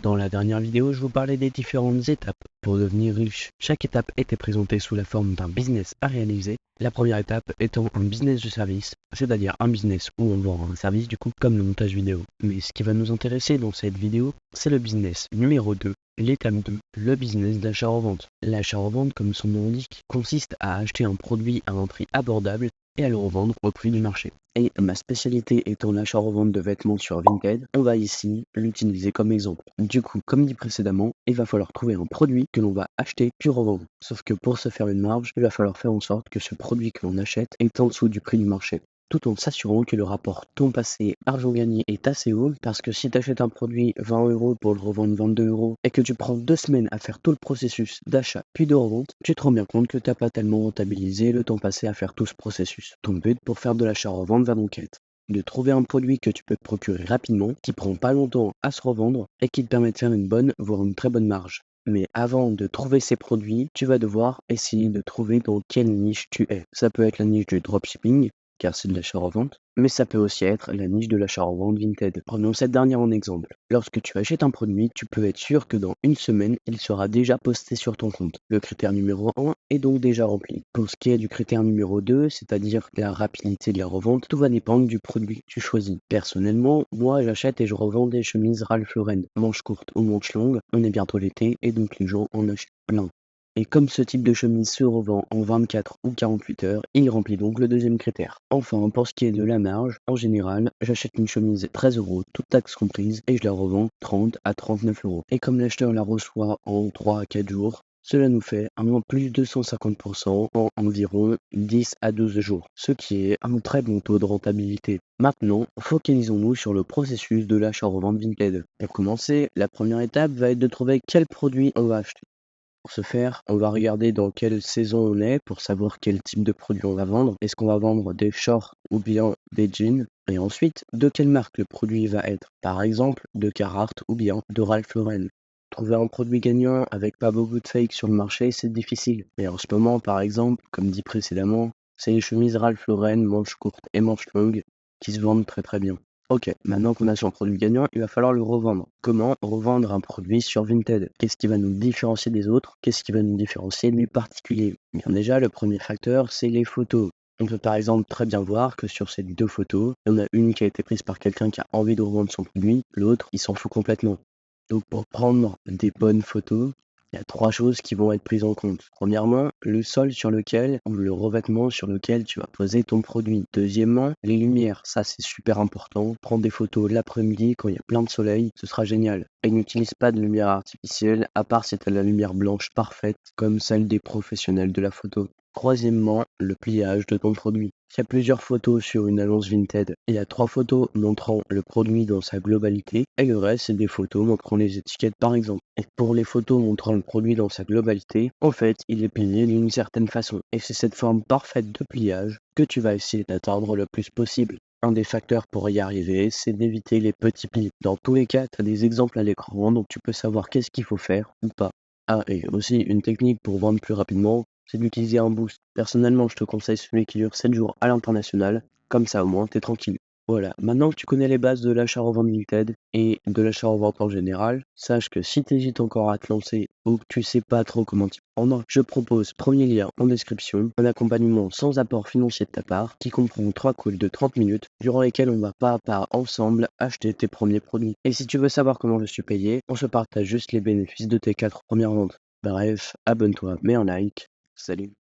Dans la dernière vidéo, je vous parlais des différentes étapes pour devenir riche. Chaque étape était présentée sous la forme d'un business à réaliser. La première étape étant un business de service, c'est-à-dire un business où on vend un service du coup comme le montage vidéo. Mais ce qui va nous intéresser dans cette vidéo, c'est le business numéro 2. L'étape 2, le business d'achat-revente. L'achat-revente, comme son nom l'indique, consiste à acheter un produit à un prix abordable et à le revendre au prix du marché. Et ma spécialité étant l'achat-revente de vêtements sur Vinted, on va ici l'utiliser comme exemple. Du coup, comme dit précédemment, il va falloir trouver un produit que l'on va acheter puis revendre. Sauf que pour se faire une marge, il va falloir faire en sorte que ce produit que l'on achète est en dessous du prix du marché, tout en s'assurant que le rapport temps passé argent gagné est assez haut, parce que si tu achètes un produit 20 € pour le revendre 22 € et que tu prends 2 semaines à faire tout le processus d'achat puis de revente, tu te rends bien compte que tu n'as pas tellement rentabilisé le temps passé à faire tout ce processus. Ton but pour faire de l'achat-revente va donc être de trouver un produit que tu peux te procurer rapidement, qui prend pas longtemps à se revendre et qui te permet de faire une bonne, voire une très bonne marge. Mais avant de trouver ces produits, tu vas devoir essayer de trouver dans quelle niche tu es. Ça peut être la niche du dropshipping, car c'est de l'achat-revente, mais ça peut aussi être la niche de l'achat-revente Vinted. Prenons cette dernière en exemple. Lorsque tu achètes un produit, tu peux être sûr que dans une semaine, il sera déjà posté sur ton compte. Le critère numéro 1 est donc déjà rempli. Pour ce qui est du critère numéro 2, c'est-à-dire la rapidité de la revente, tout va dépendre du produit que tu choisis. Personnellement, moi j'achète et je revends des chemises Ralph Lauren, manches courtes ou manches longues. On est bientôt l'été et donc les gens en achètent plein. Et comme ce type de chemise se revend en 24 ou 48 heures, il remplit donc le deuxième critère. Enfin, pour ce qui est de la marge, en général, j'achète une chemise 13 €, toute taxe comprise, et je la revends 30 à 39 €. Et comme l'acheteur la reçoit en 3 à 4 jours, cela nous fait un moins plus de 250% en environ 10 à 12 jours, ce qui est un très bon taux de rentabilité. Maintenant, focalisons-nous sur le processus de l'achat-revente Vinted. Pour commencer, la première étape va être de trouver quel produit on va acheter. Pour ce faire, on va regarder dans quelle saison on est pour savoir quel type de produit on va vendre. Est-ce qu'on va vendre des shorts ou bien des jeans? Et ensuite, de quelle marque le produit va être? Par exemple, de Carhartt ou bien de Ralph Lauren. Trouver un produit gagnant avec pas beaucoup de fake sur le marché, c'est difficile. Mais en ce moment, par exemple, comme dit précédemment, c'est les chemises Ralph Lauren, manches courtes et manches longues qui se vendent très très bien. Ok, maintenant qu'on a son produit gagnant, il va falloir le revendre. Comment revendre un produit sur Vinted? Qu'est-ce qui va nous différencier des autres? Qu'est-ce qui va nous différencier du particulier? Bien déjà, le premier facteur, c'est les photos. On peut par exemple très bien voir que sur ces deux photos, il y en a une qui a été prise par quelqu'un qui a envie de revendre son produit, l'autre, il s'en fout complètement. Donc pour prendre des bonnes photos, il y a 3 choses qui vont être prises en compte. Premièrement, le sol sur lequel ou le revêtement sur lequel tu vas poser ton produit. Deuxièmement, les lumières, ça c'est super important. Prends des photos l'après-midi quand il y a plein de soleil, ce sera génial. Et n'utilise pas de lumière artificielle, à part si tu as la lumière blanche parfaite, comme celle des professionnels de la photo. Troisièmement, le pliage de ton produit. Il y a plusieurs photos sur une annonce Vinted. Il y a 3 photos montrant le produit dans sa globalité et le reste, c'est des photos montrant les étiquettes par exemple. Et pour les photos montrant le produit dans sa globalité, en fait, il est plié d'une certaine façon. Et c'est cette forme parfaite de pliage que tu vas essayer d'atteindre le plus possible. Un des facteurs pour y arriver, c'est d'éviter les petits plis. Dans tous les cas, tu as des exemples à l'écran, donc tu peux savoir qu'est-ce qu'il faut faire ou pas. Ah, et aussi une technique pour vendre plus rapidement, c'est d'utiliser un boost. Personnellement, je te conseille celui qui dure 7 jours à l'international, comme ça au moins t'es tranquille. Voilà, maintenant que tu connais les bases de l'achat-revente Vinted et de l'achat-revente en général, sache que si tu hésites encore à te lancer ou que tu sais pas trop comment t'y prendre, je propose, premier lien en description, un accompagnement sans apport financier de ta part qui comprend 3 calls de 30 minutes durant lesquels on va pas à pas ensemble acheter tes premiers produits. Et si tu veux savoir comment je suis payé, on se partage juste les bénéfices de tes 4 premières ventes. Bref, abonne-toi, mets un like. Salut.